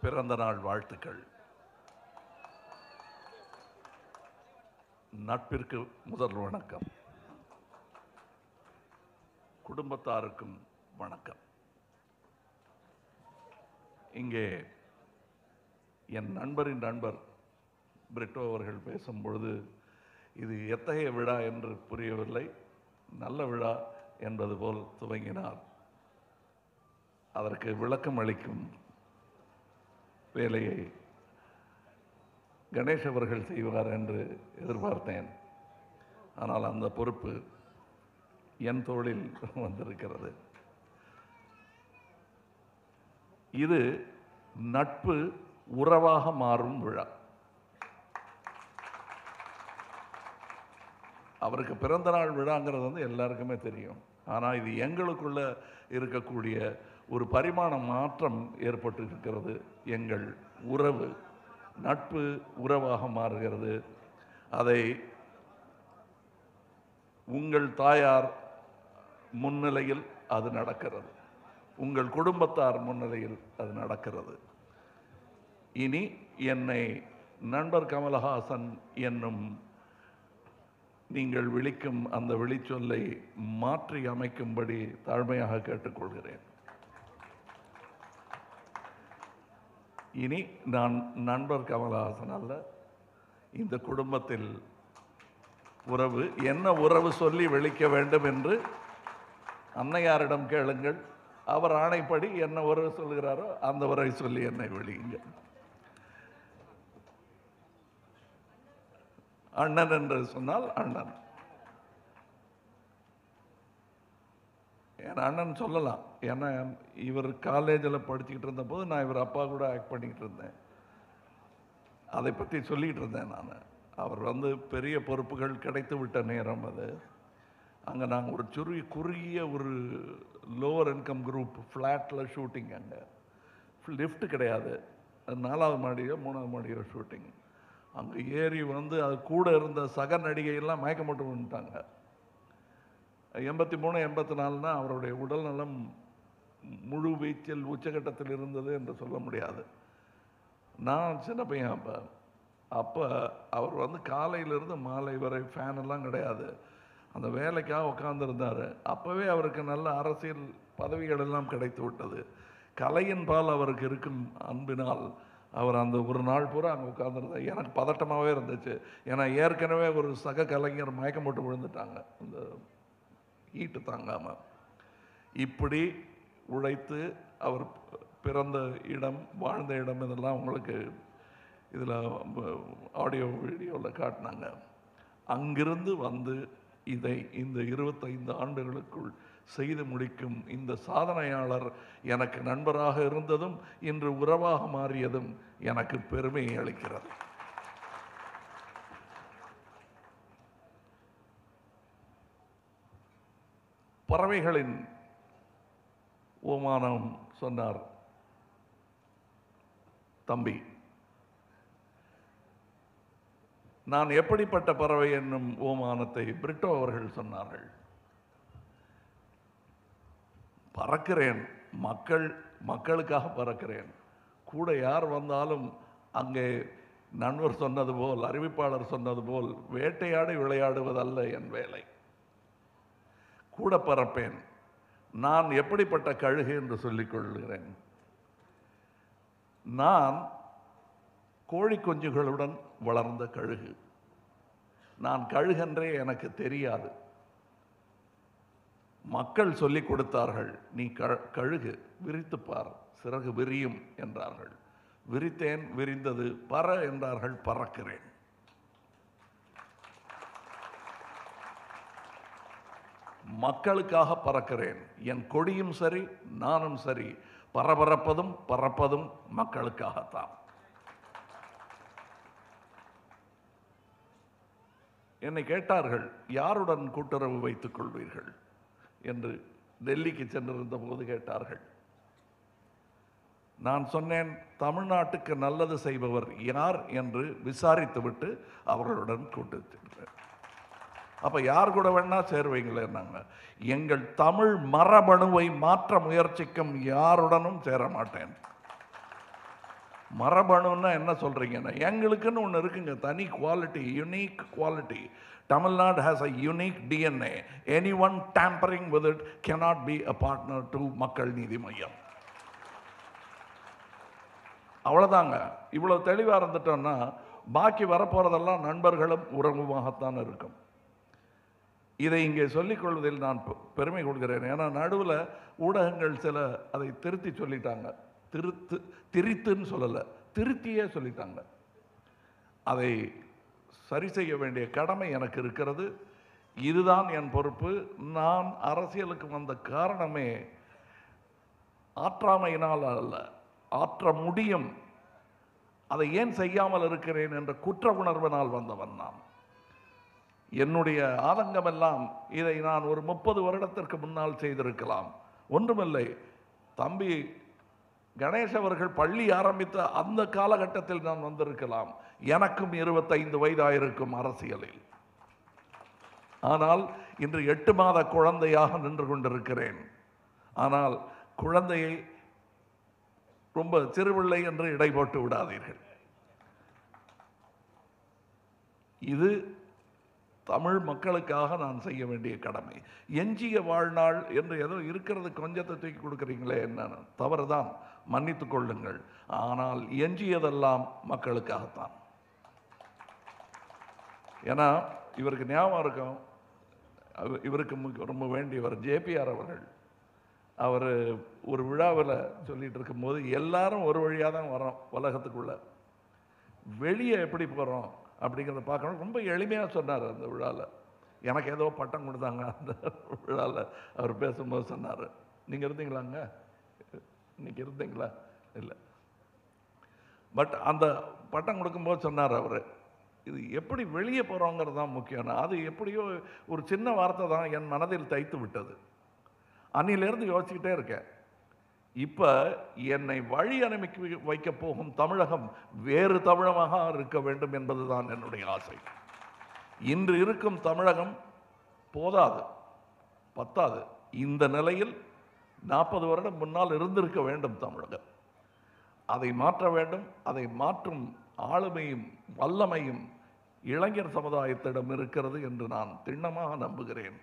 பிறந்த நாள் வாழ்த்துக்கள். நட்பிற்கு முதல் வணக்கம். குடும்பத்தாருக்கும் வணக்கம். இங்கே என் நண்பரின் நண்பர் பிரிட்டோ அவர்கள் பேசும்பொழுது இது எத்தகைய விழா என்று புரியவில்லை. நல்ல விழா என்பது போல் துவங்கினார். அதற்கு விளக்கம் அளிக்கும் வேலையை கணேஷ் அவர்கள் செய்வார் என்று எதிர்பார்த்தேன். ஆனால் அந்த பொறுப்பு என் தோளில் வந்திருக்கிறது. இது நட்பு உறவாக மாறும் விழா. அவருக்கு பிறந்த நாள் விழாங்கிறது வந்து எல்லாருக்குமே தெரியும். ஆனால் இது எங்களுக்குள்ள இருக்கக்கூடிய ஒரு பரிமாண மாற்றம் ஏற்பட்டு இருக்கிறது. எங்கள் உறவு நட்பு உறவாக மாறுகிறது. அதை உங்கள் தாயார் முன்னிலையில் அது நடக்கிறது, உங்கள் குடும்பத்தார் முன்னிலையில் அது நடக்கிறது. இனி என்னை நண்பர் கமலஹாசன் என்னும் நீங்கள் விழிக்கும் அந்த விழிச்சொல்லை மாற்றி அமைக்கும்படி தாழ்மையாக கேட்டுக்கொள்கிறேன். இனி நான் நண்பர் கமலஹாசன் அல்ல. இந்த குடும்பத்தில் உறவு என்ன உறவு சொல்லி விழிக்க வேண்டும் என்று அன்னையாரிடம் கேளுங்கள். அவர் ஆணைப்படி என்ன உறவு சொல்கிறாரோ அந்த உறவை சொல்லி என்னை விழியுங்க. அண்ணன் என்று சொன்னால் அண்ணன், என் அண்ணன் சொல்லலாம். ஏன்னா இவர் காலேஜில் படிச்சுக்கிட்டு இருந்த போது நான் இவர் அப்பா கூட ஆக்ட் பண்ணிக்கிட்டு இருந்தேன். அதை பற்றி சொல்லிகிட்டு இருந்தேன் நான். அவர் வந்து பெரிய பொறுப்புகள் கிடைத்து விட்ட நேரம் அது. அங்கே நாங்கள் ஒரு குறுகிய ஒரு லோவர் இன்கம் குரூப் ஃப்ளாட்டில் ஷூட்டிங். அங்கே லிஃப்ட் கிடையாது. 4வது மாடியோ 3வது மாடியோ ஷூட்டிங். அங்கே ஏறி வந்து அது கூட இருந்த சக நடிகையெல்லாம் மயக்கம் போட்டு வந்துட்டாங்க. 83 84 அவருடைய உடல் நலம் முழு வீச்சில் உச்சகட்டத்தில் இருந்தது என்று சொல்ல முடியாது. நான் சின்ன பையன் அப்போ அவர் வந்து காலையிலிருந்து மாலை வரை ஃபேன் எல்லாம் கிடையாது. அந்த வேலைக்காக உட்கார்ந்துருந்தார். அப்போவே அவருக்கு நல்ல அரசியல் பதவிகள் எல்லாம் கிடைத்து விட்டது. கலையின் பால் அவருக்கு இருக்கும் அன்பினால் அவர் அந்த ஒரு நாள் பூரா அங்கே உட்கார்ந்துருந்தார். எனக்கு பதட்டமாகவே இருந்துச்சு. ஏன்னா ஏற்கனவே ஒரு சக கலைஞர் மயக்கம் போட்டு விழுந்துட்டாங்க அந்த ஹீட்டு தாங்காமல். இப்படி உழைத்து அவர் பிறந்த இடம், வாழ்ந்த இடம், இதெல்லாம் உங்களுக்கு இதில் ஆடியோ வீடியோவில் காட்டினாங்க. அங்கிருந்து வந்து இதை இந்த 25 ஆண்டுகளுக்குள் செய்து முடிக்கும் இந்த சாதனையாளர் எனக்கு நண்பராக இருந்ததும் இன்று உறவாக மாறியதும் எனக்கு பெருமையை அளிக்கிறது. பறவைகளின் ஓமானம் சொன்னார் தம்பி. நான் எப்படிப்பட்ட பறவை என்னும் ஓமானத்தை பிரிட்டோ அவர்கள் சொன்னார்கள். பறக்கிறேன், மக்களுக்காக பறக்கிறேன். கூட யார் வந்தாலும் அங்கே நண்பர் சொன்னது போல், அறிவிப்பாளர் சொன்னது போல் வேட்டையாடி விளையாடுவதல்ல என் வேலை. கூட பறப்பேன். நான் எப்படிப்பட்ட கழுகு என்று சொல்லிக் கொள்கிறேன். நான் கோழி குஞ்சுகளுடன் வளர்ந்த கழுகு. நான் கழுகென்றே எனக்கு தெரியாது. மக்கள் சொல்லிக் கொடுத்தார்கள், நீ கழுகு, விரித்துப்பார், சிறகு விரியும் என்றார்கள். விரித்தேன், விரிந்தது. பற என்றார்கள், பறக்கிறேன். மக்களுக்காக பறக்கிறேன். என் கொடியும் சரி, நானும் சரி, பறப்பதும் மக்களுக்காகத்தான். என்னை கேட்டார்கள், யாருடன் கூட்டுறவு வைத்துக் கொள்வீர்கள் என்று டெல்லிக்கு சென்றிருந்த போது கேட்டார்கள். நான் சொன்னேன், தமிழ்நாட்டுக்கு நல்லது செய்பவர் யார் என்று விசாரித்துவிட்டு அவர்களுடன் கூட்டு சென்றேன். அப்போ யார் கூட வேணா சேருவீங்களேன்னாங்க. எங்கள் தமிழ் மரபணுவை மாற்ற முயற்சிக்கும் யாருடனும் சேர மாட்டேன். மரபணுன்னா என்ன சொல்கிறீங்கன்னா, எங்களுக்குன்னு ஒன்று இருக்குங்க, தனி quality, unique quality. Tamil has a unique DNA. Anyone tampering with it cannot be a partner to மக்கள் நீதி மையம். அவ்வளோதாங்க. இவ்வளோ தெளிவாக இருந்துட்டோன்னா பாக்கி வரப்போகிறதெல்லாம் நண்பர்களும் உறவுமாகத்தான் இருக்கும். இதை இங்கே சொல்லிக்கொள்வதில் நான் பெருமை கொள்கிறேன். ஏன்னா நடுவில் ஊடகங்கள் சில அதை திருத்தி சொல்லிட்டாங்க. திரித்துன்னு சொல்லலை, திருத்தியே சொல்லிட்டாங்க. அதை சரி செய்ய வேண்டிய கடமை எனக்கு இருக்கிறது. இதுதான் என் பொறுப்பு. நான் அரசியலுக்கு வந்த காரணமே ஆற்றாமையினால் அல்ல, ஆற்ற முடியும், அதை ஏன் செய்யாமல் இருக்கிறேன் என்ற குற்ற உணர்வினால் வந்தவன் நான். என்னுடைய ஆதங்கமெல்லாம் இதை நான் ஒரு 30 வருடத்திற்கு முன்னால் செய்திருக்கலாம். ஒன்றுமில்லை, தம்பி கணேஷ் அவர்கள் பள்ளி ஆரம்பித்த அந்த காலகட்டத்தில் நான் வந்திருக்கலாம். எனக்கும் 25 வயதாயிருக்கும் அரசியலில். ஆனால் இன்று 8 மாத குழந்தையாக நின்று கொண்டிருக்கிறேன். ஆனால் குழந்தையை ரொம்ப சிறுபிள்ளை என்று இடை போட்டு விடாதீர்கள். இது தமிழ் மக்களுக்காக நான் செய்ய வேண்டிய கடமை. எஞ்சிய வாழ்நாள் என்று ஏதோ இருக்கிறது, கொஞ்சத்தை தூக்கி கொடுக்குறீங்களே, என்னன்னு தவறுதான், மன்னித்து கொள்ளுங்கள். ஆனால் எஞ்சியதெல்லாம் மக்களுக்காகத்தான். ஏன்னா இவருக்கு ஞாபகம் இருக்கும், இவருக்கு ரொம்ப வேண்டியவர் ஜேபிஆர் அவர்கள். அவர் ஒரு விழாவில் சொல்லிட்டு இருக்கும்போது, எல்லாரும் ஒரு வழியாக தான் வரோம் உலகத்துக்குள்ள, வெளியே எப்படி போகிறோம் அப்படிங்கிறத பார்க்கணும். ரொம்ப எளிமையாக சொன்னார் அந்த விழாவில். எனக்கு ஏதோ பட்டம் கொடுத்தாங்க அந்த விழாவில். அவர் பேசும்போது சொன்னார், நீங்கள் இருந்தீங்களாங்க? இன்னைக்கு இருந்தீங்களா? இல்லை. பட் அந்த பட்டம் கொடுக்கும்போது சொன்னார் அவர், இது எப்படி வெளியே போகிறோங்கிறது தான் முக்கியம். அது எப்படியோ ஒரு சின்ன வார்த்தை தான் என் மனதில் தைத்து விட்டது. அன்னிலேருந்து யோசிச்சுக்கிட்டே இருக்கேன். இப்போ என்னை வழி அனுப்பி வைக்க போகும் தமிழகம் வேறு தமிழமாக இருக்க வேண்டும் என்பதுதான் என்னுடைய ஆசை. இன்று இருக்கும் தமிழகம் போதாது, பத்தாது. இந்த நிலையில் 40 வருடம் முன்னால் இருந்திருக்க வேண்டும் தமிழகம். அதை மாற்ற வேண்டும். அதை மாற்றும் ஆளுமையும் வல்லமையும் இளைஞர் சமுதாயத்திடம் இருக்கிறது என்று நான் திண்ணமாக நம்புகிறேன்.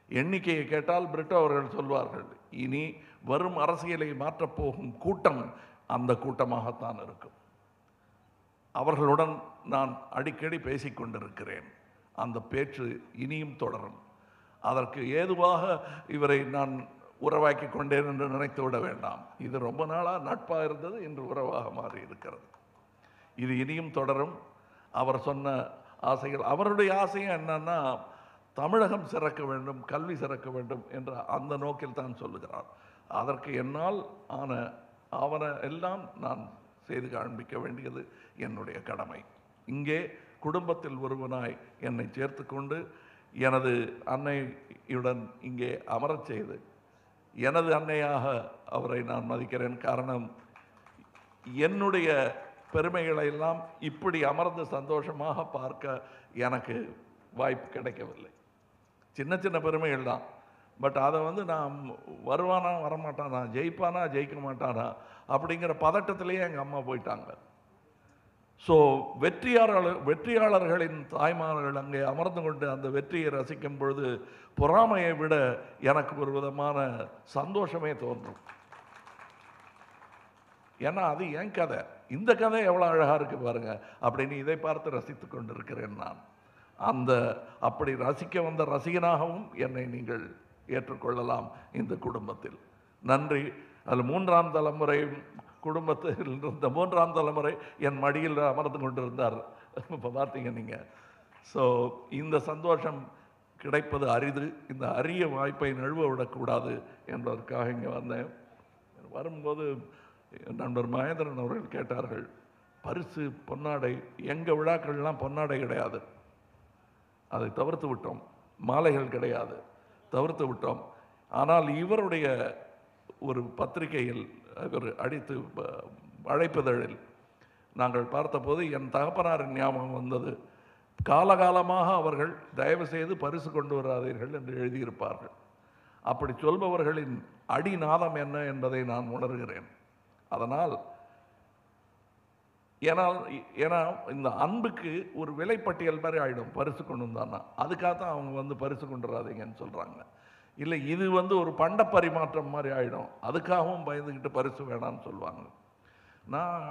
எண்ணிக்கையை கேட்டால் பிரிட்டோ அவர்கள் சொல்வார்கள், இனி வரும் அரசியலை மாற்றப்போகும் கூட்டம் அந்த கூட்டமாகத்தான் இருக்கும். அவர்களுடன் நான் அடிக்கடி பேசிக்கொண்டிருக்கிறேன். அந்த பேச்சு இனியும் தொடரும். அதற்கு ஏதுவாக இவரை நான் உறவாக்கி கொண்டேன் என்று நினைத்து விட வேண்டாம். இது ரொம்ப நாளாக நட்பாக இருந்தது, இன்று உறவாக மாறி இருக்கிறது. இது இனியும் தொடரும். அவர் சொன்ன ஆசைகள், அவருடைய ஆசையும் என்னன்னா, தமிழகம் சிறக்க வேண்டும், கல்வி சிறக்க வேண்டும் என்ற அந்த நோக்கில் தான் சொல்லுகிறார். அதற்கு என்னால் ஆன ஆவண எல்லாம் நான் செய்து காண்பிக்க வேண்டியது என்னுடைய கடமை. இங்கே குடும்பத்தில் ஒருவனாய் என்னை சேர்த்து கொண்டு எனது அன்னையுடன் இங்கே அமரச் செய்து எனது அன்னையாக அவரை நான் மதிக்கிறேன். காரணம், என்னுடைய பெருமைகளை எல்லாம் இப்படி அமர்ந்து சந்தோஷமாக பார்க்க எனக்கு வாய்ப்பு கிடைக்கவில்லை. சின்ன சின்ன பெருமைகள் தான். பட் அதை நான் வருவானா வரமாட்டானா, ஜெயிப்பானா ஜெயிக்க மாட்டானா அப்படிங்கிற பதட்டத்திலேயே எங்கள் அம்மா போயிட்டாங்க. ஸோ வெற்றியாளர்களின் தாய்மார்கள் அங்கே அமர்ந்து கொண்டு அந்த வெற்றியை ரசிக்கும் பொழுது பொறாமையை விட எனக்கு ஒரு விதமான சந்தோஷமே தோன்றும். ஏன்னா அது என் கதை, இந்த கதை எவ்வளோ அழகாக இருக்குது பாருங்க அப்படின்னு இதை பார்த்து ரசித்து கொண்டிருக்கிறேன் நான். அப்படி ரசிக்க வந்த ரசிகனாகவும் என்னை நீங்கள் ஏற்றுக்கொள்ளலாம் இந்த குடும்பத்தில். நன்றி. அதில் 3ஆம் தலைமுறை குடும்பத்தில் இருந்த 3ஆம் தலைமுறை என் மடியில் அமர்ந்து கொண்டிருந்தார். இப்போ பார்த்தீங்க நீங்கள். ஸோ இந்த சந்தோஷம் கிடைப்பது அரிது. இந்த அரிய வாய்ப்பை நழுவ விடக்கூடாது என்பதற்காக இங்கே வந்தேன். வரும்போது நண்பர் மகேந்திரன் அவர்கள் கேட்டார்கள், பரிசு பொன்னாடை, எங்கள் விழாக்கள்லாம் பொன்னாடை கிடையாது, அதை தவிர்த்து விட்டோம். மாலைகள் கிடையாது, தவிர்த்து விட்டோம். ஆனால் இவருடைய ஒரு பத்திரிகையில் ஒரு அடித்து அழைப்புதழில் நாங்கள் பார்த்தபோது என் தகப்பனாரின் ஞாபகம் வந்தது. காலகாலமாக அவர்கள் தயவு செய்து பரிசு கொண்டு வராதீர்கள் என்று எழுதியிருப்பார்கள். அப்படி சொல்பவர்களின் அடிநாதம் என்ன என்பதை நான் உணர்கிறேன். அதனால் ஏன்னா இந்த அன்புக்கு ஒரு விலைப்பட்டியல் மாதிரி ஆகிடும். பரிசு கொண்டு வந்தான்னா அதுக்காக தான் அவங்க வந்து பரிசு கொண்டு வராதீங்கன்னு சொல்கிறாங்க. இல்லை, இது வந்து ஒரு பண்ட பரிமாற்றம் மாதிரி ஆகிடும், அதுக்காகவும் பயந்துக்கிட்டு பரிசு வேணான்னு சொல்லுவாங்க.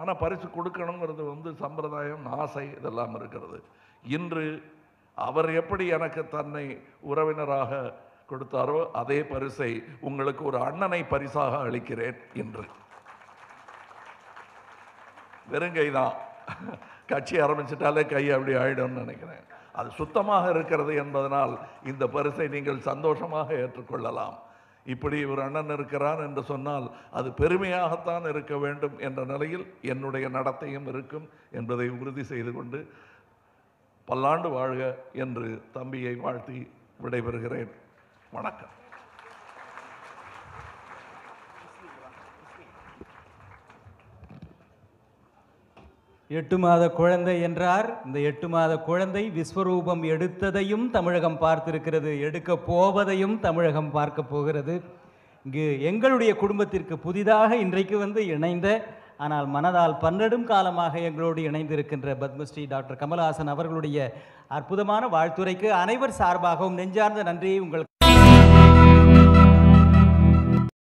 ஆனால் பரிசு கொடுக்கணுங்கிறது வந்து சம்பிரதாயம், ஆசை இதெல்லாம் இருக்கிறது. இன்று அவர் எப்படி எனக்கு தன்னை உறவினராக கொடுத்தாரோ அதே பரிசை உங்களுக்கு ஒரு அண்ணனை பரிசாக அளிக்கிறேன் என்று. வெறுங்கை தான், கட்சி ஆரம்பிச்சிட்டாலே கை அப்படி ஆயிடும்னு நினைக்கிறேன். அது சுத்தமாக இருக்கிறது என்பதனால் இந்த பரிசை நீங்கள் சந்தோஷமாக ஏற்றுக்கொள்ளலாம். இப்படி ஒரு அண்ணன் இருக்கிறான் என்று சொன்னால் அது பெருமையாகத்தான் இருக்க வேண்டும் என்ற நிலையில் என்னுடைய நடத்தையும் இருக்கும் என்பதை உறுதி செய்து கொண்டு பல்லாண்டு வாழ்க என்று தம்பியை வாழ்த்தி விடைபெறுகிறேன். வணக்கம். எட்டு மாத குழந்தை என்றார். இந்த 8 மாத குழந்தை விஸ்வரூபம் எடுத்ததையும் தமிழகம் பார்த்திருக்கிறது, எடுக்க போவதையும் தமிழகம் பார்க்க போகிறது. இங்கு எங்களுடைய குடும்பத்திற்கு புதிதாக இன்றைக்கு வந்து இணைந்த, ஆனால் மனதால் பன்னெடும் காலமாக எங்களோடு இணைந்திருக்கின்ற பத்மஸ்ரீ டாக்டர் கமலஹாசன் அவர்களுடைய அற்புதமான வாழ்த்துரைக்கு அனைவர் சார்பாகவும் நெஞ்சார்ந்த நன்றியை உங்களுக்கு